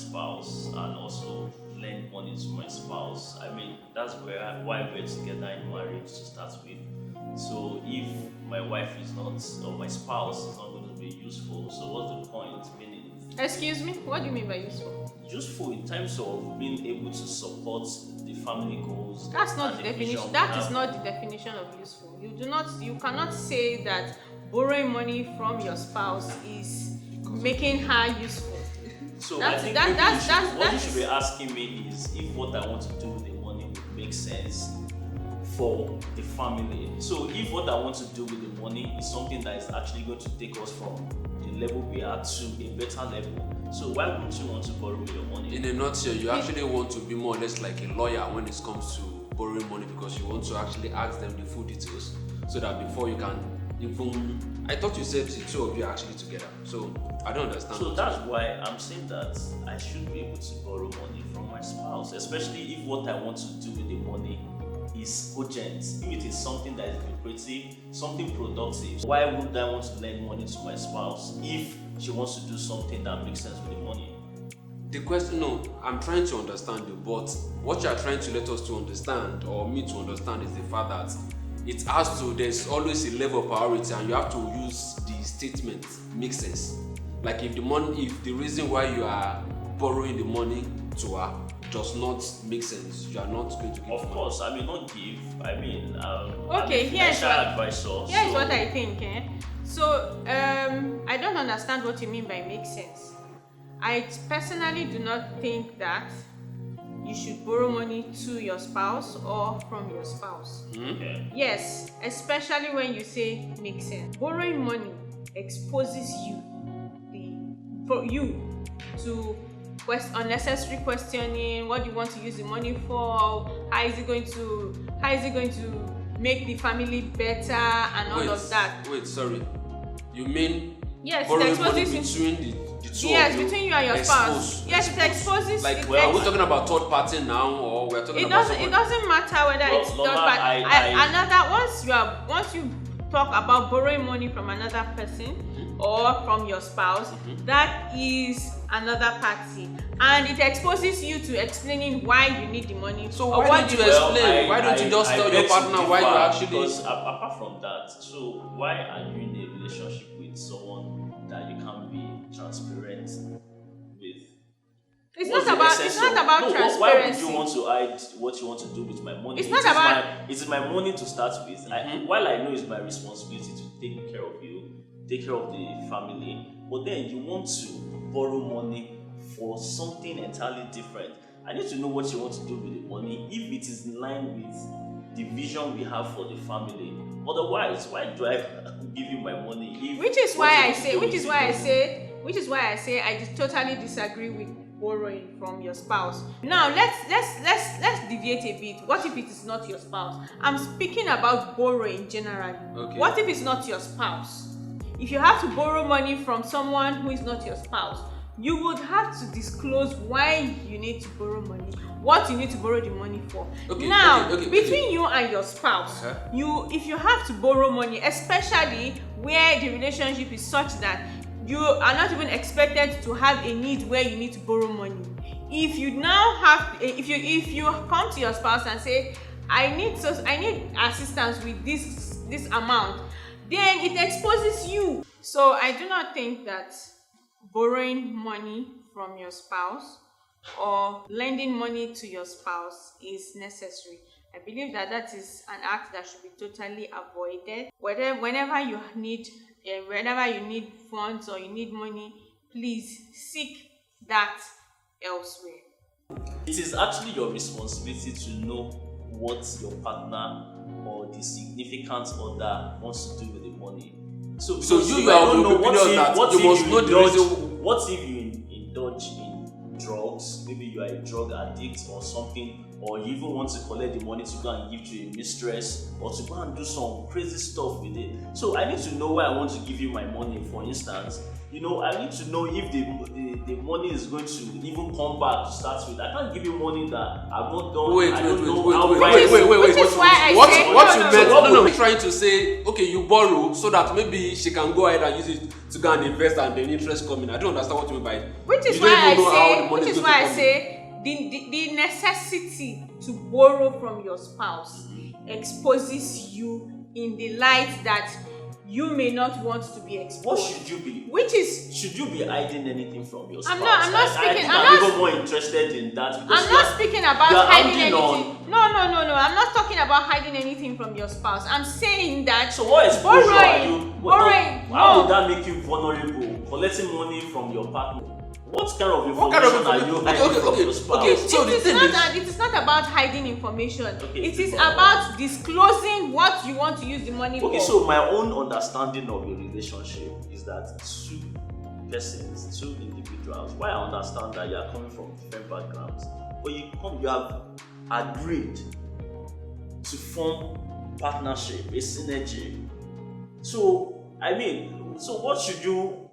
spouse and also lend money to my spouse. I mean, that's why we're together in marriage to start with. So if my wife is not, or my spouse is not going to be useful, so what's the point? Meaning, Excuse me? What do you mean by useful? useful in terms of being able to support the family goals. That's not and the vision definition. we That is have. not the definition of useful. You cannot say that borrowing money from your spouse is making her useful. So That's- I think that- maybe that's- that's- what you that's- should be asking me is if what I want to do with the money would make sense for the family. So if what I want to do with the money is something that is actually going to take us from the level we are to a better level, so why wouldn't you want to borrow me your money? In a nutshell, you actually want to be more or less like a lawyer when it comes to borrowing money because you want to actually ask them the full details so that before you can even. I thought you said the two of you are actually together, so I don't understand. So that's why I'm saying that I should be able to borrow money from my spouse, especially if what I want to do with the money is cogent, if it is something that is lucrative, something productive. Why would I want to lend money to my spouse if she wants to do something that makes sense with the money? The question, no, I'm trying to understand you, but what you are trying to let us to understand or me to understand is the fact that it has to, there's always a level of priority and you have to use the statement make sense. Like if the reason why you are borrowing the money to her does not make sense, you are not going to give Of money. course, I mean not give. I mean, Okay, I'm a here's financial what- advisor. Here's so what I think. So I don't understand what you mean by make sense. I personally do not think that you should borrow money to your spouse or from your spouse. Okay. Yes, especially when you say make sense. Borrowing money exposes for you to unnecessary questioning. What do you want to use the money for? How is it going to make the family better and all of that? Wait, sorry. You mean Yes, it borrowing money exposes between the two yes, of you? between you and your spouse. Expose. Yes, it exposes. Like, it are we ex- talking about third party now, or we're talking it about doesn't. It someone? doesn't matter whether Well, it's Lola, done by I- another. Once you talk about borrowing money from another person or from your spouse, that is another party, and it exposes you to explaining why you need the money. So or why what don't you you- explain? Why don't you just tell your beg to partner why you differ, actually? Because apart from that, so why are you in a relationship with someone that you can't be transparent with? It's What's not the about. essence It's not of- about no, transparency. Why would you want to hide what you want to do with my money? It's not about- it is my money to start with. While I know it's my responsibility to take care of you, take care of the family, but then you want to borrow money for something entirely different. I need to know what you want to do with the money if it is in line with the vision we have for the family. Otherwise, why do I give you my money? If Which is what why you I want to say. do Which is is why I different? say. Which is why I say I totally disagree with borrowing from your spouse. Now let's deviate a bit. What if it is not your spouse? I'm speaking about borrowing generally. Okay. What if it's not your spouse? If you have to borrow money from someone who is not your spouse, you would have to disclose why you need to borrow money, what you need to borrow the money for. Okay, Now, okay, between you and your spouse, if you have to borrow money, especially where the relationship is such that you are not even expected to have a need where you need to borrow money. If you now have, if you come to your spouse and say, I need assistance with this amount, then it exposes you. So I do not think that borrowing money from your spouse or lending money to your spouse is necessary. I believe that is an act that should be totally avoided. Whenever you need funds or you need money, please seek that elsewhere. It is actually your responsibility to know what your partner or the significant other wants to do with the money. So you are of the opinion that you must know the reason. What if you indulge in drugs? Maybe you are a drug addict or something, or you even want to collect the money to go and give to a mistress or to go and do some crazy stuff with it. So I need to know why I want to give you my money, for instance. I need to know if the money is going to even come back to start with. I can't give you money that I've not done. Wait. I don't know Wait. how Which is why I What said you meant? no. No. You're trying to say, okay, you borrow so that maybe she can go ahead and use it to go and invest and then interest coming. I don't understand what you mean by it. Which is You don't why even know how the money is going to come in. the necessity to borrow from your spouse exposes you in the light that you may not want to be exposed. What should you be? Should you be hiding anything from your spouse? I'm not speaking. I'm even more interested in that. I'm not speaking about hiding anything. No. I'm not talking about hiding anything from your spouse. I'm saying that. So what exposure are you? Borrowing. How would that make you vulnerable? Collecting money from your partner. What kind of information are you hiding from your spouse? Okay, so it is not about hiding information. It is about disclosing what you want to use the money for. Okay, so my own understanding of a relationship is that two persons, two individuals, why I understand that you are coming from different backgrounds, but you have agreed to form partnership, a synergy. So what should you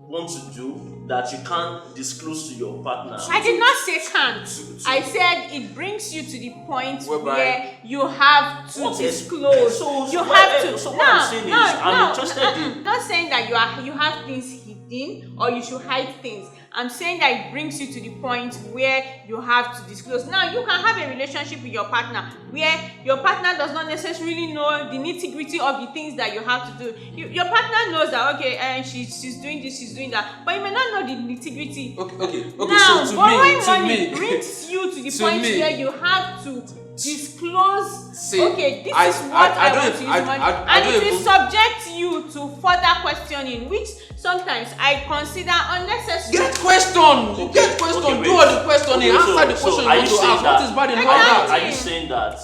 want to do that you can't disclose to your partner? I did not say can't. I said it brings you to the point where you have to disclose. So you have to. So what I'm saying is, I'm interested in. Not saying that you have things hidden or you should hide things. I'm saying that it brings you to the point where you have to disclose. Now, you can have a relationship with your partner where your partner does not necessarily know the nitty-gritty of the things that you have to do. Your partner knows that, okay, she's doing this, she's doing that, but you may not know the nitty-gritty. Okay. Now, So borrowing to money me, brings you to the point where you have to disclose. See, okay, this is what I want to use money, and it will subject you to further questioning, which sometimes I consider unnecessary. Get question. Get question. Do all the questioning. Answer the question you want to ask. What is bad in all that? Are you saying that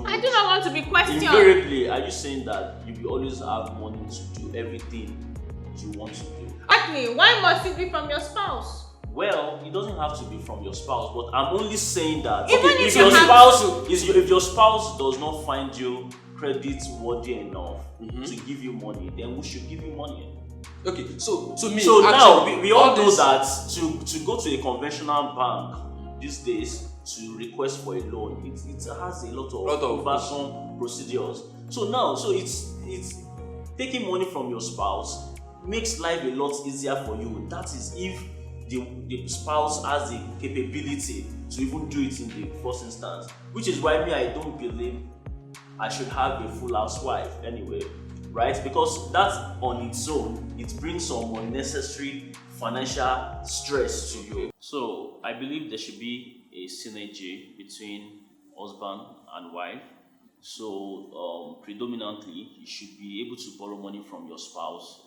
I do not want to be questioned. Invariably, are you saying that you will always have money to do everything you want to do? Actually, why must it be from your spouse? Well, it doesn't have to be from your spouse, but I'm only saying that if your spouse does not find you credit worthy enough to give you money, then we should give you money. Okay, so to me, so now we all know that to go to a conventional bank these days to request for a loan, it has a lot of cumbersome procedures. So it's taking money from your spouse makes life a lot easier for you. That is if the spouse has the capability to even do it in the first instance, which is why I don't believe I should have a full housewife anyway, right? Because that on its own, it brings some unnecessary financial stress to you. So I believe there should be a synergy between husband and wife. So predominantly, you should be able to borrow money from your spouse.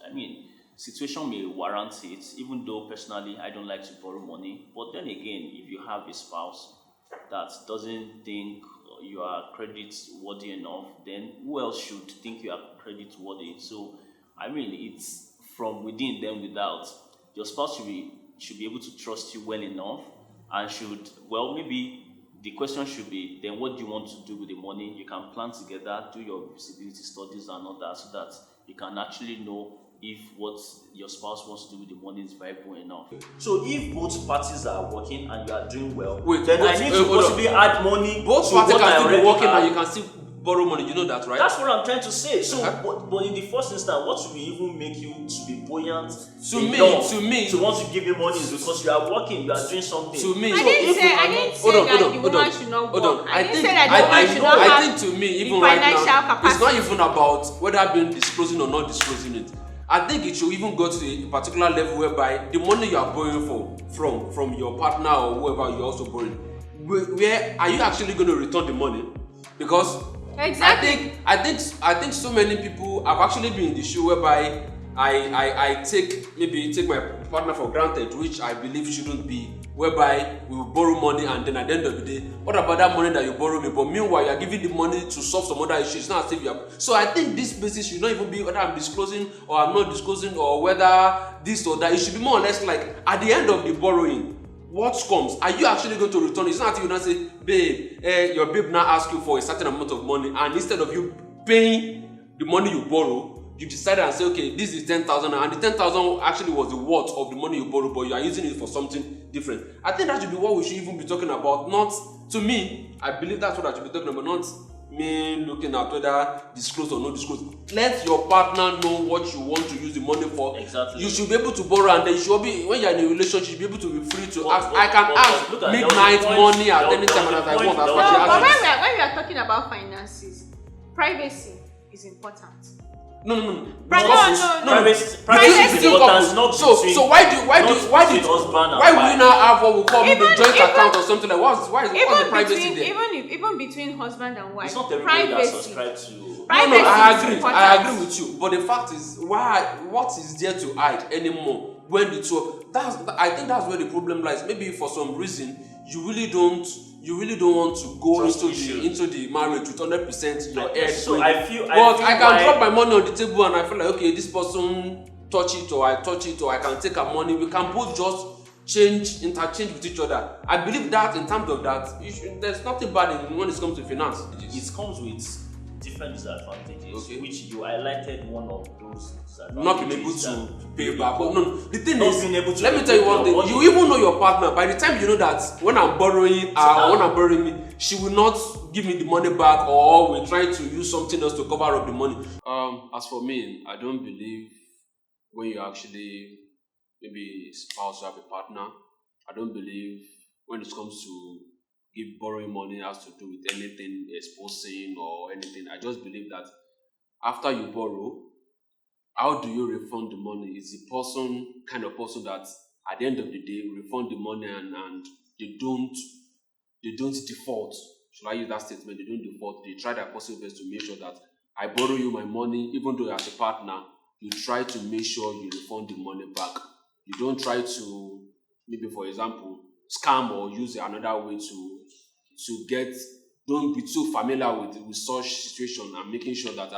Situation may warrant it, even though personally I don't like to borrow money. But then again, if you have a spouse that doesn't think you are credit worthy enough, then who else should think you are credit worthy? So it's from within then without. Your spouse should be able to trust you well enough, and maybe the question should be, then what do you want to do with the money? You can plan together, do your feasibility studies and all that, so that you can actually know if what your spouse wants to do with the money is viable enough. So if both parties are working and you are doing well, then I need to possibly add money. Both parties can still be working and you can still borrow money. You know that, right? That's what I'm trying to say. So, but in the first instance, what will even make you to be buoyant to me to want to give you money is because you are working, you are doing something. To me, I didn't say that the woman should not work. I didn't say that the woman should not have to me, even the financial right now, capacity. it's not even about whether being disclosing or not disclosing it. I think it should even go to a particular level whereby the money you are borrowing from your partner or whoever you're also borrowing, where are you actually going to return the money? Because exactly. I think so many people have actually been in the shoe whereby I take my partner for granted, which I believe shouldn't be, whereby we will borrow money and then at the end of the day, what about that money that you borrow me? But meanwhile, you are giving the money to solve some other issues. It's not as if you are. So I think this basis should not even be whether I'm disclosing or I'm not disclosing or whether this or that. It should be more or less like at the end of the borrowing, what comes? Are you actually going to return? It's not until you now say, babe, your babe now asks you for a certain amount of money, and instead of you paying the money you borrow, you decided and say, okay, this is 10,000, and the 10,000 actually was the worth of the money you borrowed, but you are using it for something different. I think that should be what we should even be talking about. Not, to me, I believe that's what I should be talking about, not me looking at whether disclose or no disclose. Let your partner know what you want to use the money for. Exactly. You should be able to borrow, and then you should be, when you're in a relationship, be able to be free to ask. I can look ask at- midnight there was a money point- at there any was time a as I point- want. As there much was as a I But ask. when we are talking about finances, privacy is important. No. No. Privacy Privacy. is important, not So between- why do not between husband and why we wife. now have what we call maybe Even- joint even- account or something like what's the privacy there? Even between husband and wife, It's not everybody that privacy. subscribe to. No, Privacy I is agree. important. I agree with you. But the fact is, what is there to hide anymore when the two? I think that's where the problem lies. Maybe for some reason you really don't want to go Trust into issue. the marriage with 100% your head. So going. I feel But I can why- drop my money on the table and I feel like, okay, this person touch it or I touch it or I can take her money. We can both just interchange with each other. I believe that in terms of that, there's nothing bad in when it comes to finance. It comes with different disadvantages, Okay. which you highlighted one of those disadvantages. Not being able to pay back. But no, the thing Not is, being able to let me tell you one repay thing. your You money. even know your partner. By the time you know that when I'm borrowing her or when I'm borrowing me, she will not give me the money back or we're trying to use something else to cover up the money. As for me, I don't believe when you actually maybe spouse or have a partner, I don't believe when it comes to if borrowing money has to do with anything exposing or anything. I just believe that after you borrow, how do you refund the money? Is the person kind of person that at the end of the day refund the money and they don't default. Should I use that statement? They don't default. They try their possible best to make sure that I borrow you my money, even though as a partner, you try to make sure you refund the money back. You don't try to, maybe for example, scam or use another way to get. Don't be too familiar with such situation and making sure that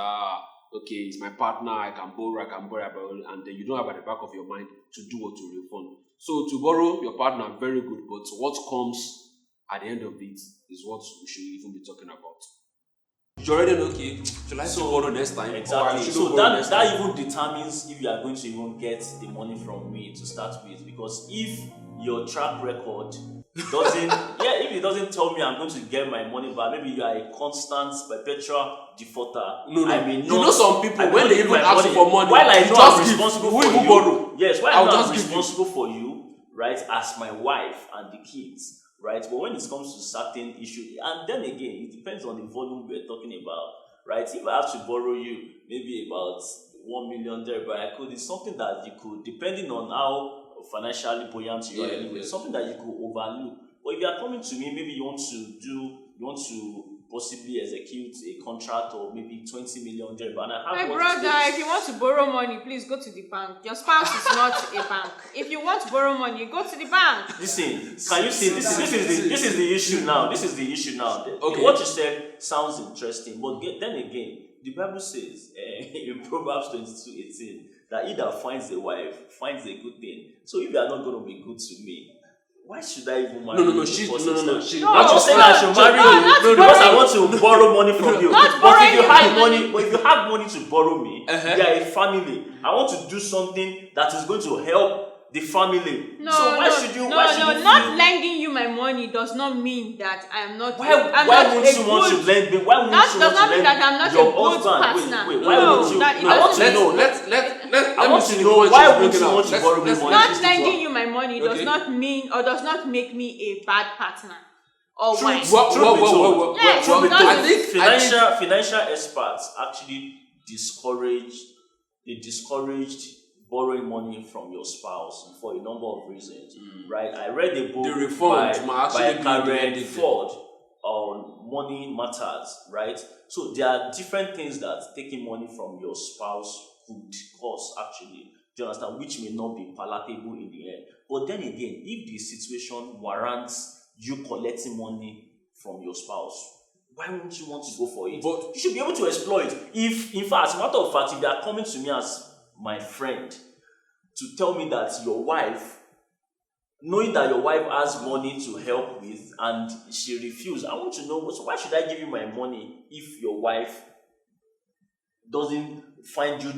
okay, it's my partner, I can borrow, and then you don't have at the back of your mind to do or to refund. So to borrow your partner, very good, but what comes at the end of it is what we should even be talking about. You already know, okay, should I still borrow next time? Or I Exactly. shouldn't So borrow that next time? even determines if you are going to even get the money from me to start with. Because if your track record doesn't, if it doesn't tell me I'm going to get my money back, maybe you are a constant, perpetual defaulter. No. I may You not, know some people, I may when not they give even my ask you for money, while I you know just I'm give. responsible You for even you, borrow. yes, while I'll I know just I'm give you. responsible for you, right, as my wife and the kids, right. But when it comes to certain issues, and then again, it depends on the volume we're talking about, right. If I have to borrow you, maybe about 1 million there, but I could. It's something that you could, depending on how financially buoyant you are, anyway, something that you could overlook. But if you are coming to me, maybe you want to possibly execute a contract or maybe 20 million there, but I have My what it brother, takes. if you want to borrow money, please go to the bank. Your spouse is not a bank. If you want to borrow money, go to the bank. Listen, can you see this is the issue now. This is the issue now. Okay. What you said sounds interesting, but then again, the Bible says in Proverbs 22:18 that he that finds a wife finds a good thing. So if you are not going to be good to me, why should I even marry you? No. in the She. first No. instance? She. Not just saying I should marry no, you not because I borrowing. want to borrow money from you. Not But if you borrowing have money. money, but if you have money to borrow me, Uh-huh. we are a family. I want to do something that is going to help the family. No, so why no, should you? no, why should no, you not feel- lending you my money does not mean that I am not. Why I'm why not would a you want to good- lend me? Why would That you does want not to mean lend that I'm not a your good husband? partner. Wait, why No, would you? that it I want to doesn't- know. Let want me to see know the point why she's would bringing you out. want to borrow me Let's- money? Not let's- lending you my money does Okay. not mean or does not make me a bad partner or True. wife. What? Yes, What? it I doesn't. think Financial experts actually discouraged borrowing money from your spouse for a number of reasons, right? I read a book The reforms by, might actually by be the Karen ending. Ford on money matters, right? So there are different things that taking money from your spouse could cause actually. Do you understand? Which may not be palatable in the end. But then again, if the situation warrants you collecting money from your spouse, why wouldn't you want to go for it? But- you should be able to exploit. If, in fact, as a matter of fact, if they are coming to me as my friend to tell me that your wife, knowing that your wife has money to help with and she refused, I want to know, so why should I give you my money if your wife doesn't find you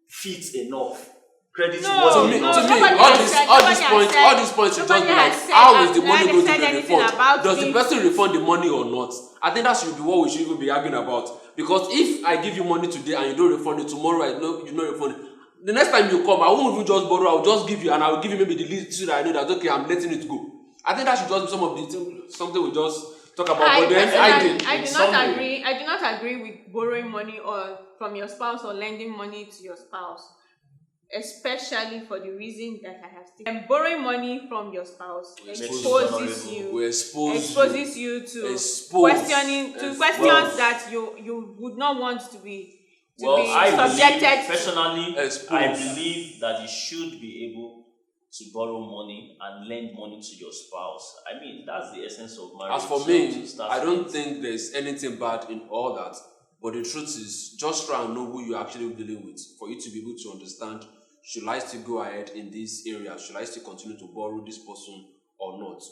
fit enough credit No, towards To the me, no, to me, nobody all has this, said- all nobody these has points, said- all these points should just nobody be like, has said- how is the nobody money has going to said be anything refunded? about Does the it. person refund the money or not? I think that should be what we should even be arguing about. Because if I give you money today and you don't refund it tomorrow, you don't refund it. The next time you come, I won't even just borrow. I will just give you, and I will give you maybe the least so that I know that okay, I'm letting it go. I think that should just be some of the things, something we just talk about. But then I do some not way. agree. I do not agree with borrowing money or from your spouse or lending money to your spouse, especially for the reason that I have stated. And borrowing money from your spouse exposes vulnerable. we exposes you to Expose. questioning to Expose. questions that you would not want to be Well, I believe, subjected to. personally, Expose. I believe that you should be able to borrow money and lend money to your spouse. I mean, that's the essence of marriage. As for So, me, to start I don't with. think there's anything bad in all that. But the truth is, just try and know who you're actually dealing with for you to be able to understand, should I still go ahead in this area? Should I still continue to borrow this person or not?